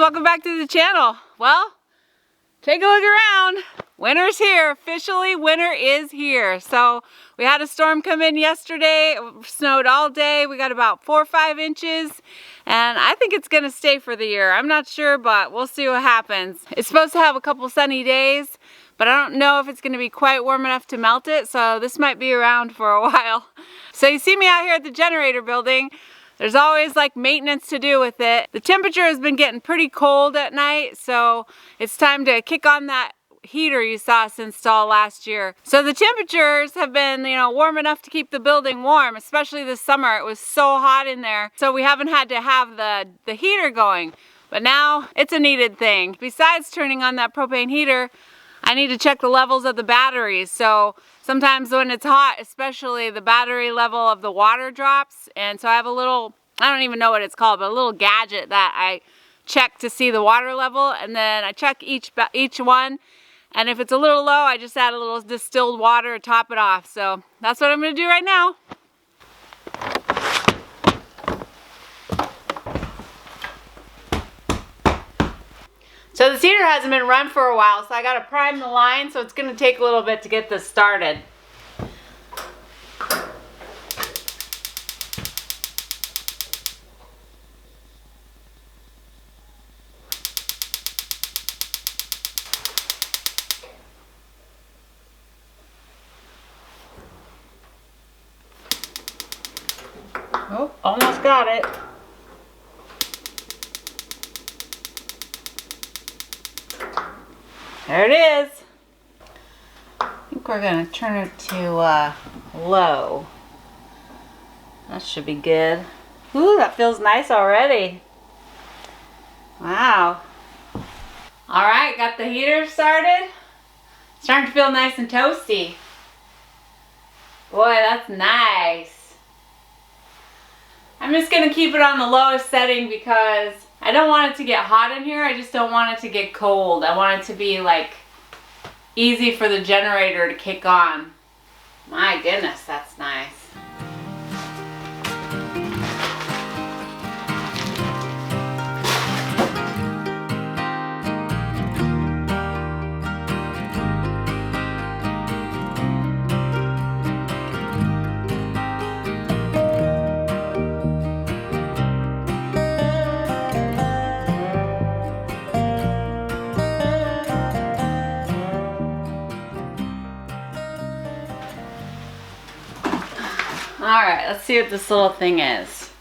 welcome back to the channel. Well, take a look around. Winter's here. Officially, winter is here. So we had a storm come in yesterday. It snowed all day. We got about 4 or 5 inches, and I think it's gonna stay for the year. I'm not sure, but we'll see what happens. It's supposed to have a couple sunny days, but I don't know if it's gonna be quite warm enough to melt it, so this might be around for a while. So you see me out here at the generator building. There's always like maintenance to do with it. The temperature has been getting pretty cold at night, so it's time to kick on that heater you saw us install last year. So the temperatures have been, warm enough to keep the building warm, especially this summer. It was so hot in there, so we haven't had to have the heater going. But now it's a needed thing. Besides turning on that propane heater, I need to check the levels of the batteries. So sometimes when it's hot, especially, the battery level of the water drops. And so I have a little, I don't even know what it's called, but a little gadget that I check to see the water level. And then I check each one. And if it's a little low, I just add a little distilled water to top it off. So that's what I'm going to do right now. So this heater hasn't been run for a while, so I got to prime the line, so it's going to take a little bit to get this started. Oh, almost got it. There it is. I think we're going to turn it to low. That should be good. Ooh, that feels nice already. Wow. Alright, got the heater started. Starting to feel nice and toasty. Boy, that's nice. I'm just going to keep it on the lowest setting because I don't want it to get hot in here. I just don't want it to get cold. I want it to be like easy for the generator to kick on. My goodness, that's nice. Alright, let's see what this little thing is. It's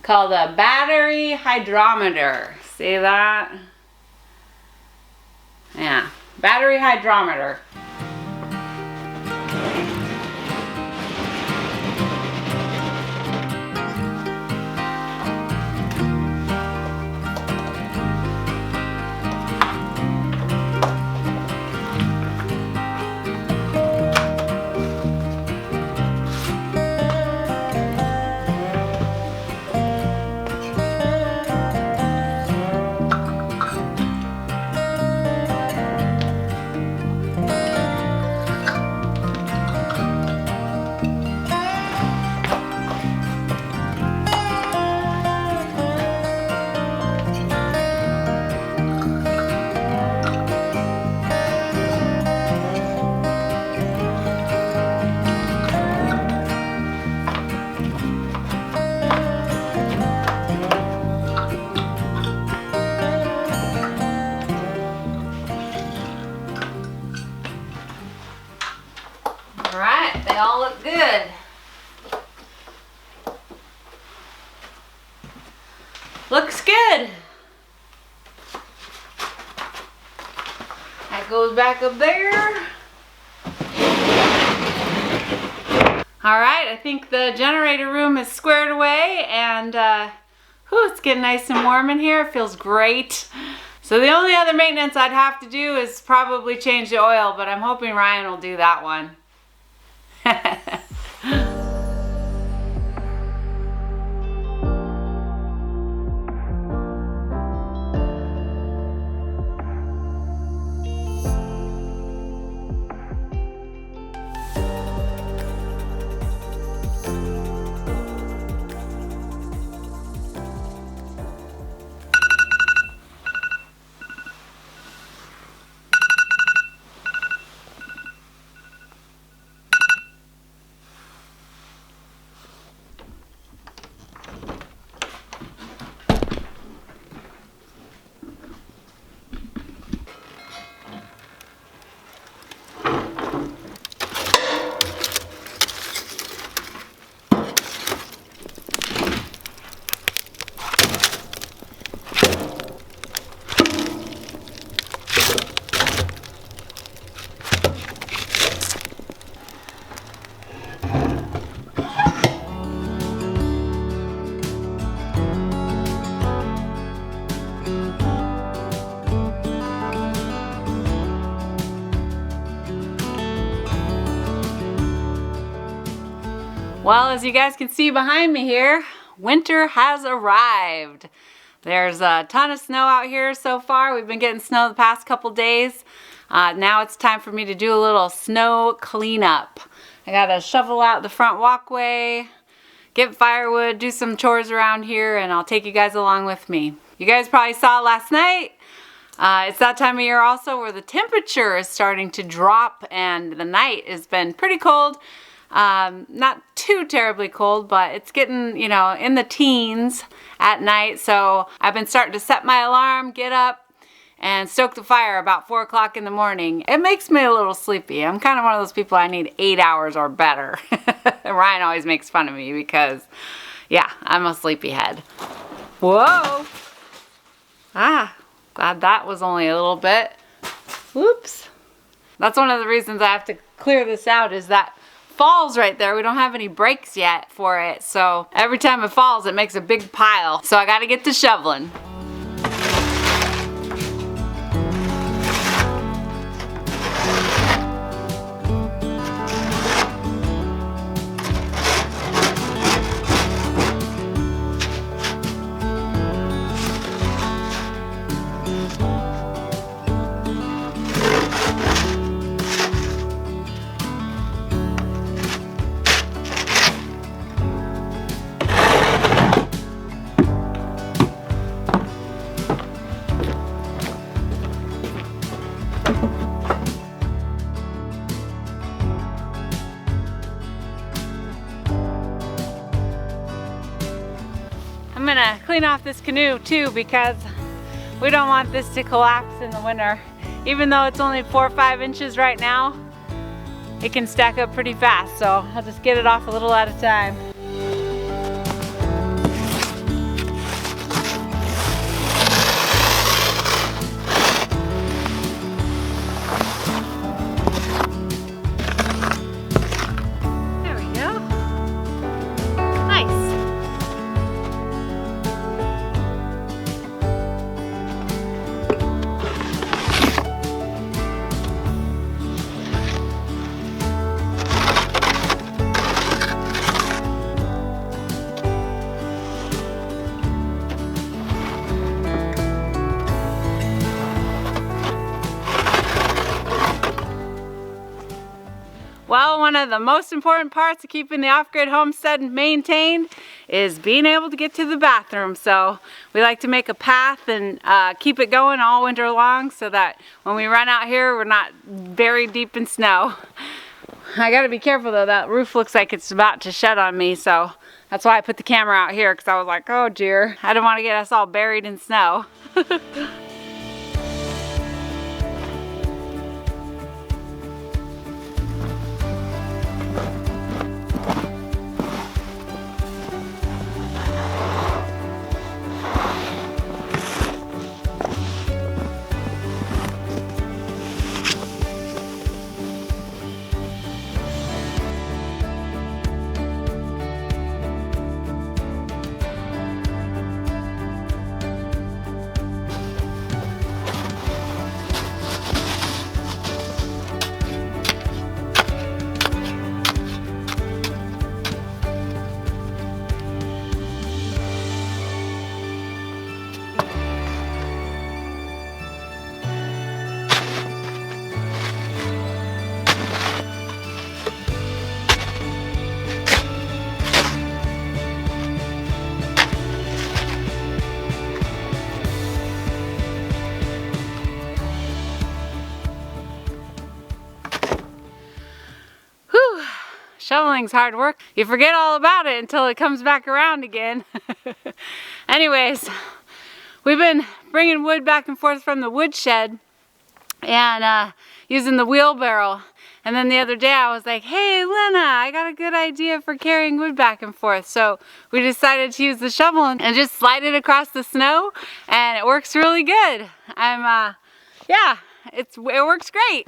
called a battery hydrometer. See that? Yeah, battery hydrometer. Alright, they all look good. Looks good. That goes back up there. Alright, I think the generator room is squared away, and it's getting nice and warm in here. It feels great. So the only other maintenance I'd have to do is probably change the oil, but I'm hoping Ryan will do that one. Well, as you guys can see behind me here, winter has arrived. There's a ton of snow out here so far. We've been getting snow the past couple days. Now it's time for me to do a little snow cleanup. I gotta shovel out the front walkway, get firewood, do some chores around here, and I'll take you guys along with me. You guys probably saw last night. It's that time of year also where the temperature is starting to drop and the night has been pretty cold. Not too terribly cold, but it's getting, you know, in the teens at night. So I've been starting to set my alarm, get up, and stoke the fire about 4 o'clock in the morning. It makes me a little sleepy. I'm kind of one of those people I need 8 hours or better. Ryan always makes fun of me because, yeah, I'm a sleepyhead. Whoa! Glad that was only a little bit. Whoops. That's one of the reasons I have to clear this out, is that falls right there. We don't have any breaks yet for it, so every time it falls it makes a big pile. So I gotta get to shoveling. I'm gonna clean off this canoe too because we don't want this to collapse in the winter. Even though it's only 4 or 5 inches right now, it can stack up pretty fast, so I'll just get it off a little at a time. Well, one of the most important parts of keeping the off-grid homestead maintained is being able to get to the bathroom. So we like to make a path and keep it going all winter long so that when we run out here, we're not buried deep in snow. I gotta be careful though, that roof looks like it's about to shed on me, so that's why I put the camera out here, because I was like, oh dear, I don't want to get us all buried in snow. Shoveling's hard work. You forget all about it until it comes back around again. Anyways, we've been bringing wood back and forth from the woodshed and using the wheelbarrow. And then the other day I was like, hey Lena, I got a good idea for carrying wood back and forth. So we decided to use the shovel and just slide it across the snow, and it works really good. Yeah, it works great.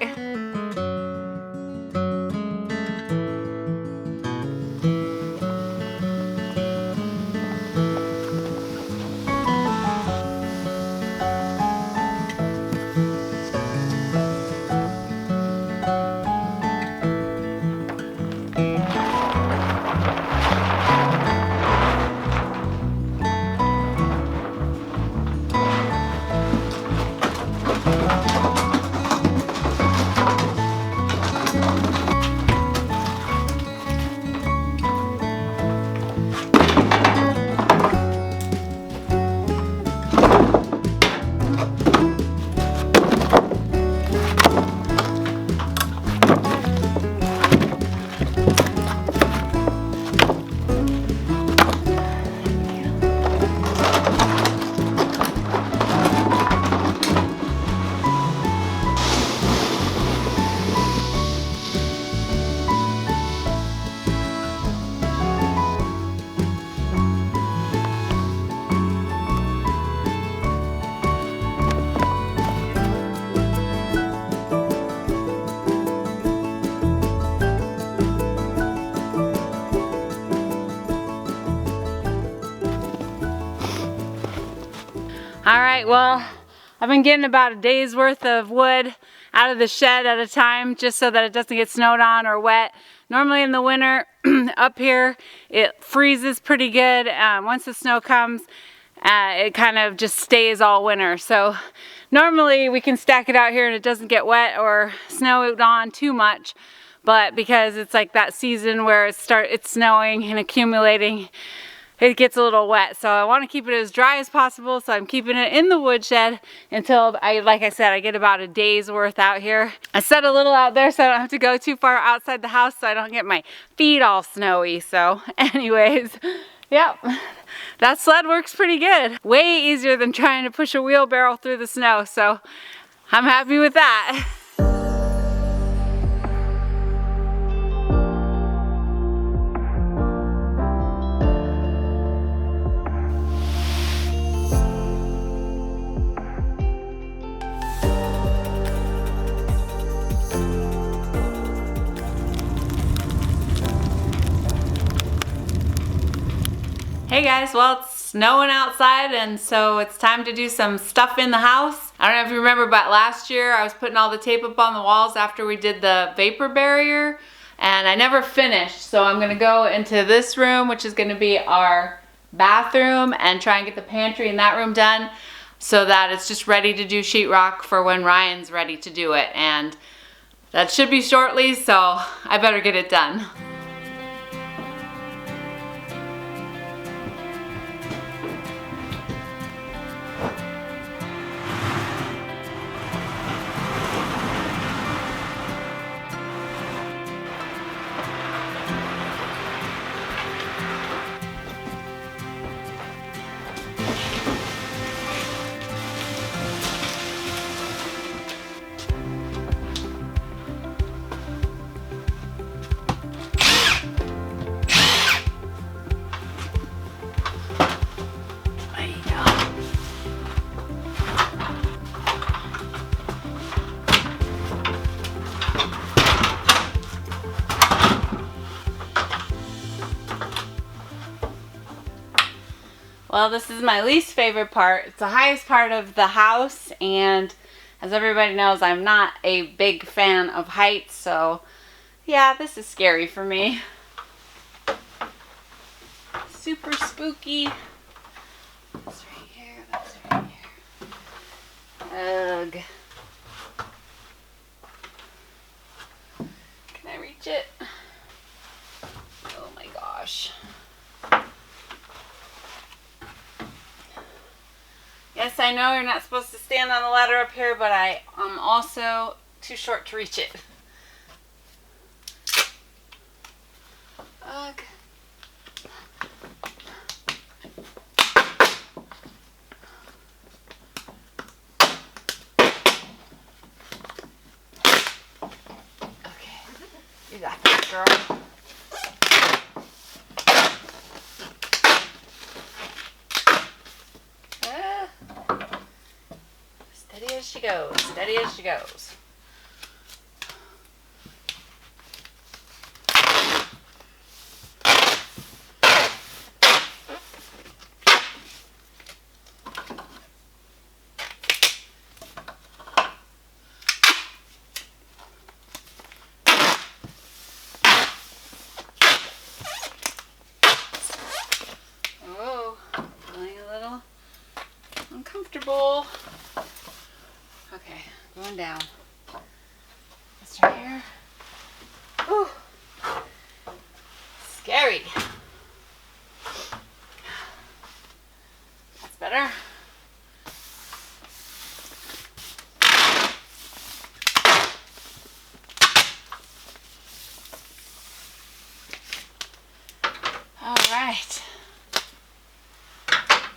All right, well, I've been getting about a day's worth of wood out of the shed at a time just so that it doesn't get snowed on or wet. Normally in the winter up here it freezes pretty good. Once the snow comes, it kind of just stays all winter. So normally we can stack it out here and it doesn't get wet or snowed on too much. But because it's like that season where it's snowing and accumulating, it gets a little wet. So I want to keep it as dry as possible, so I'm keeping it in the woodshed until like I said, I get about a day's worth out here. I set a little out there so I don't have to go too far outside the house so I don't get my feet all snowy. So anyways, yep, that sled works pretty good. Way easier than trying to push a wheelbarrow through the snow, so I'm happy with that. Hey guys, well, it's snowing outside and so it's time to do some stuff in the house. I don't know if you remember, but last year I was putting all the tape up on the walls after we did the vapor barrier and I never finished. So I'm gonna go into this room, which is gonna be our bathroom, and try and get the pantry in that room done so that it's just ready to do sheetrock for when Ryan's ready to do it. And that should be shortly, so I better get it done. Well, this is my least favorite part. It's the highest part of the house, and as everybody knows, I'm not a big fan of heights, so yeah, this is scary for me. Super spooky. That's right here, that's right here. Ugh. Can I reach it? Oh my gosh. Yes, I know you're not supposed to stand on the ladder up here, but I am also too short to reach it. Ugh. Okay, you got this, girl. Steady as she goes, steady as she goes. Oh, feeling a little uncomfortable. Okay, going down. This right here. Ooh, scary. That's better. All right.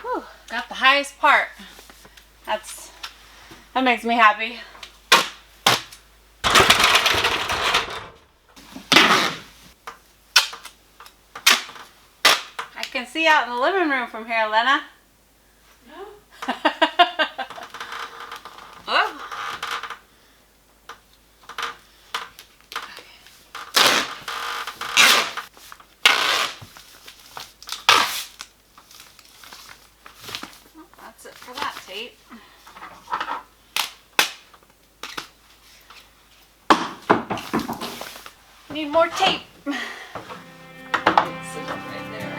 Whew, got the highest part. That makes me happy. I can see out in the living room from here, Lena. No. Oh. Well, that's it for that tape. need more tape. Sit up right there.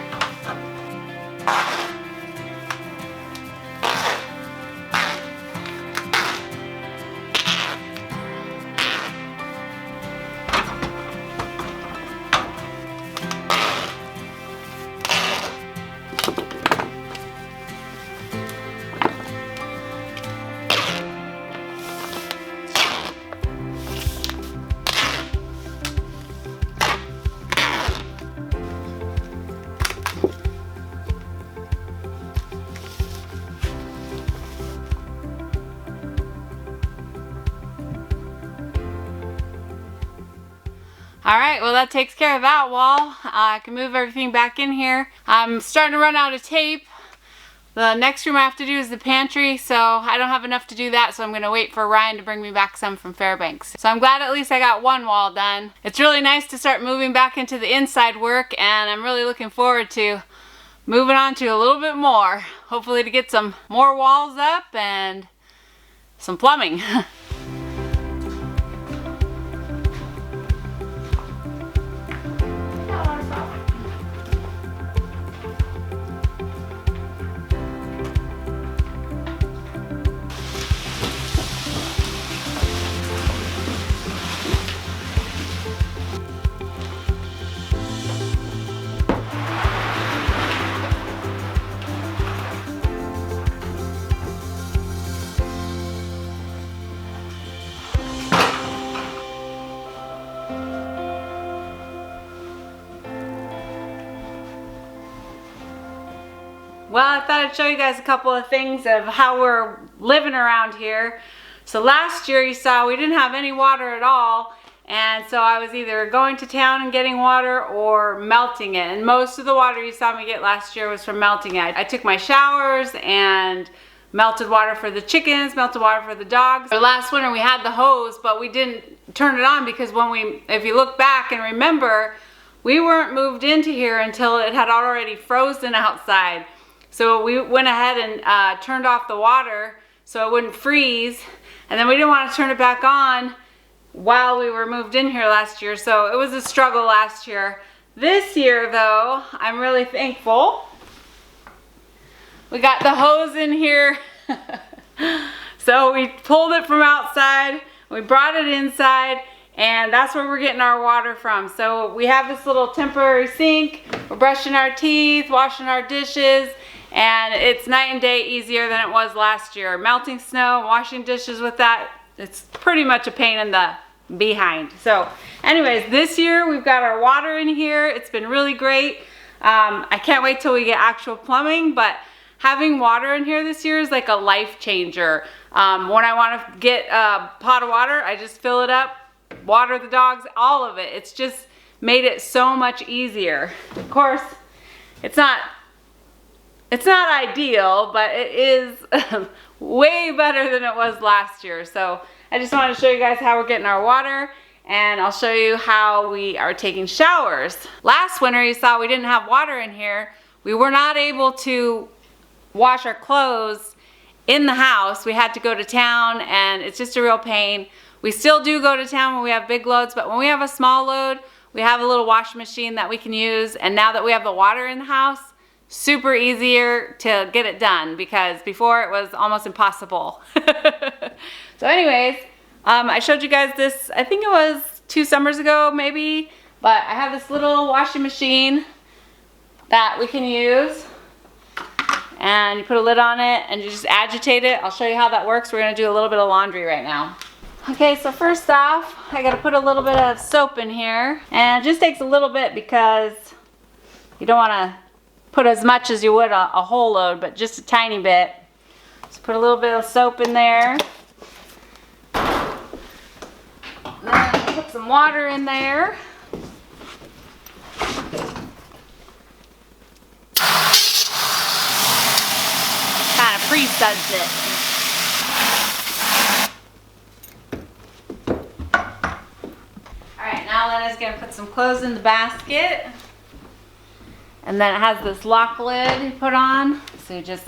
All right, well that takes care of that wall. I can move everything back in here. I'm starting to run out of tape. The next room I have to do is the pantry, so I don't have enough to do that, so I'm gonna wait for Ryan to bring me back some from Fairbanks. So I'm glad at least I got one wall done. It's really nice to start moving back into the inside work, and I'm really looking forward to moving on to a little bit more. Hopefully to get some more walls up and some plumbing. Well, I thought I'd show you guys a couple of things of how we're living around here. So last year you saw we didn't have any water at all, and so I was either going to town and getting water or melting it. And most of the water you saw me get last year was from melting it. I took my showers and melted water for the chickens, melted water for the dogs. Last winter we had the hose, but we didn't turn it on because if you look back and remember, we weren't moved into here until it had already frozen outside. So we went ahead and turned off the water so it wouldn't freeze, and then we didn't want to turn it back on while we were moved in here last year, so it was a struggle last year. This year though, I'm really thankful. We got the hose in here. So we pulled it from outside, we brought it inside, and that's where we're getting our water from. So we have this little temporary sink, we're brushing our teeth, washing our dishes, and it's night and day easier than it was last year. Melting snow, washing dishes with that, it's pretty much a pain in the behind. So anyways, this year we've got our water in here. It's been really great. I can't wait till we get actual plumbing, but having water in here this year is like a life changer. When I want to get a pot of water, I just fill it up, water the dogs, all of it. It's just made it so much easier. Of course, it's not ideal, but it is way better than it was last year. So I just wanted to show you guys how we're getting our water, and I'll show you how we are taking showers. Last winter you saw we didn't have water in here. We were not able to wash our clothes in the house. We had to go to town, and it's just a real pain. We still do go to town when we have big loads, but when we have a small load, we have a little washing machine that we can use, and now that we have the water in the house, super easier to get it done, because before it was almost impossible. So anyways, I showed you guys this, I think it was 2 summers ago maybe, but I have this little washing machine that we can use, and you put a lid on it and you just agitate it. I'll show you how that works. We're gonna do a little bit of laundry right now. Okay, so first off, I gotta put a little bit of soap in here, and it just takes a little bit because you don't wanna put as much as you would a whole load, but just a tiny bit. So put a little bit of soap in there. Then put some water in there. Kind of pre-suds it. Alright, now Lena's going to put some clothes in the basket. And then it has this lock lid you put on. So you just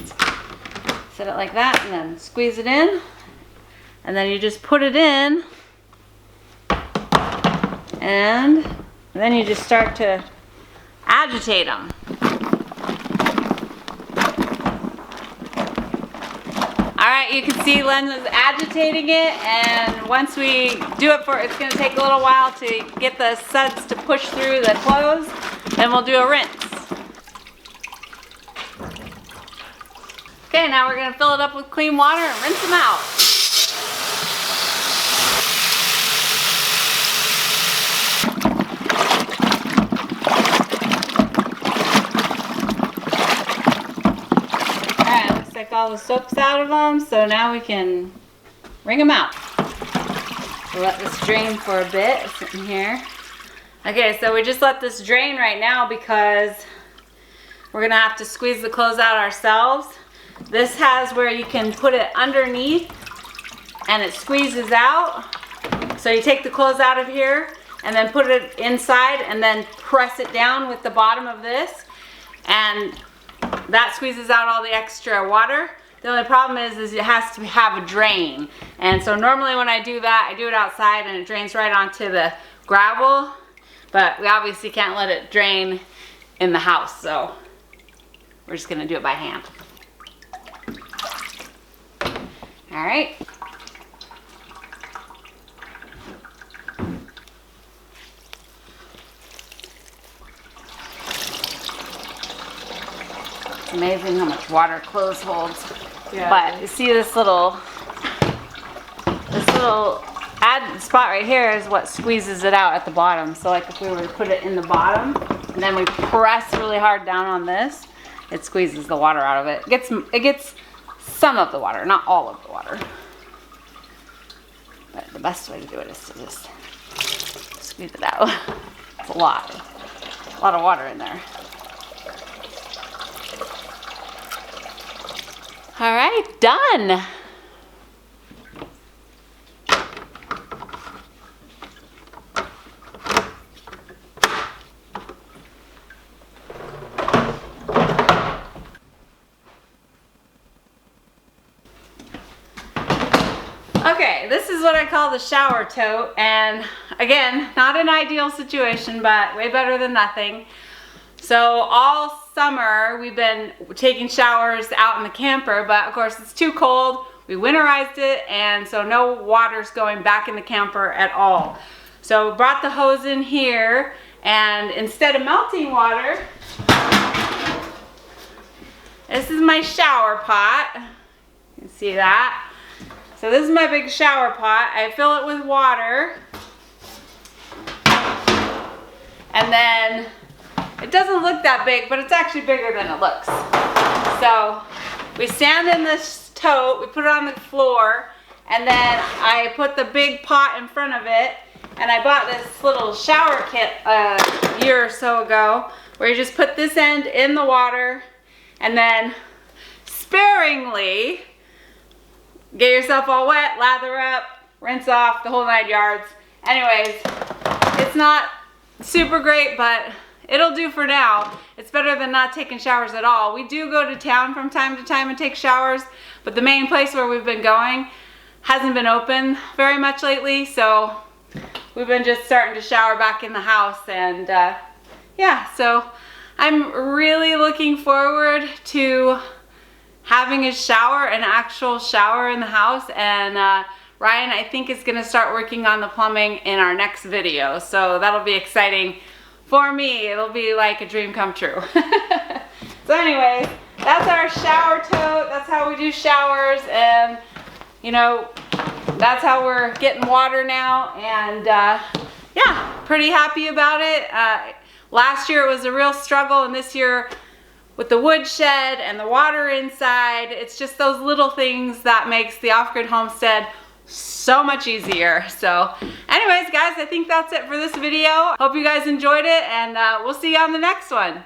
set it like that and then squeeze it in. And then you just put it in. And then you just start to agitate them. Alright, you can see Len is agitating it, and once we do it it's going to take a little while to get the suds to push through the clothes, and we'll do a rinse. Okay, now we're going to fill it up with clean water and rinse them out. All the soap's out of them, so now we can wring them out. We'll let this drain for a bit. It's sitting here. Okay, so we just let this drain right now because we're gonna have to squeeze the clothes out ourselves. This has where you can put it underneath and it squeezes out. So you take the clothes out of here and then put it inside and then press it down with the bottom of this, and that squeezes out all the extra water. The only problem is it has to have a drain. And so normally when I do that, I do it outside and it drains right onto the gravel. But we obviously can't let it drain in the house, so we're just gonna do it by hand. All right. Amazing how much water clothes holds. Yeah. But you see this little add spot right here is what squeezes it out at the bottom. So like if we were to put it in the bottom and then we press really hard down on this, it squeezes the water out of it. It gets some of the water, not all of the water. But the best way to do it is to just squeeze it out. It's a lot of water in there. All right, done. Okay, this is what I call the shower tote, and again, not an ideal situation, but way better than nothing. So all summer we've been taking showers out in the camper, but of course it's too cold. We winterized it, and so no water's going back in the camper at all. So brought the hose in here, and instead of melting water, this is my shower pot. You can see that. So this is my big shower pot. I fill it with water, and then it doesn't look that big, but it's actually bigger than it looks. So we stand in this tote, we put it on the floor, and then I put the big pot in front of it, and I bought this little shower kit a year or so ago, where you just put this end in the water, and then sparingly get yourself all wet, lather up, rinse off, the whole 9 yards. Anyways, it's not super great, but it'll do for now. It's better than not taking showers at all. We do go to town from time to time and take showers, but the main place where we've been going hasn't been open very much lately, so we've been just starting to shower back in the house, and yeah, so I'm really looking forward to having a shower, an actual shower in the house, and Ryan, I think, is gonna start working on the plumbing in our next video, so that'll be exciting. For me, it'll be like a dream come true. So anyways, that's our shower tote. That's how we do showers, and you know, that's how we're getting water now, and yeah, pretty happy about it. Last year it was a real struggle, and this year with the woodshed and the water inside, it's just those little things that makes the off-grid homestead so much easier. So anyways, guys, I think that's it for this video. Hope you guys enjoyed it, and we'll see you on the next one.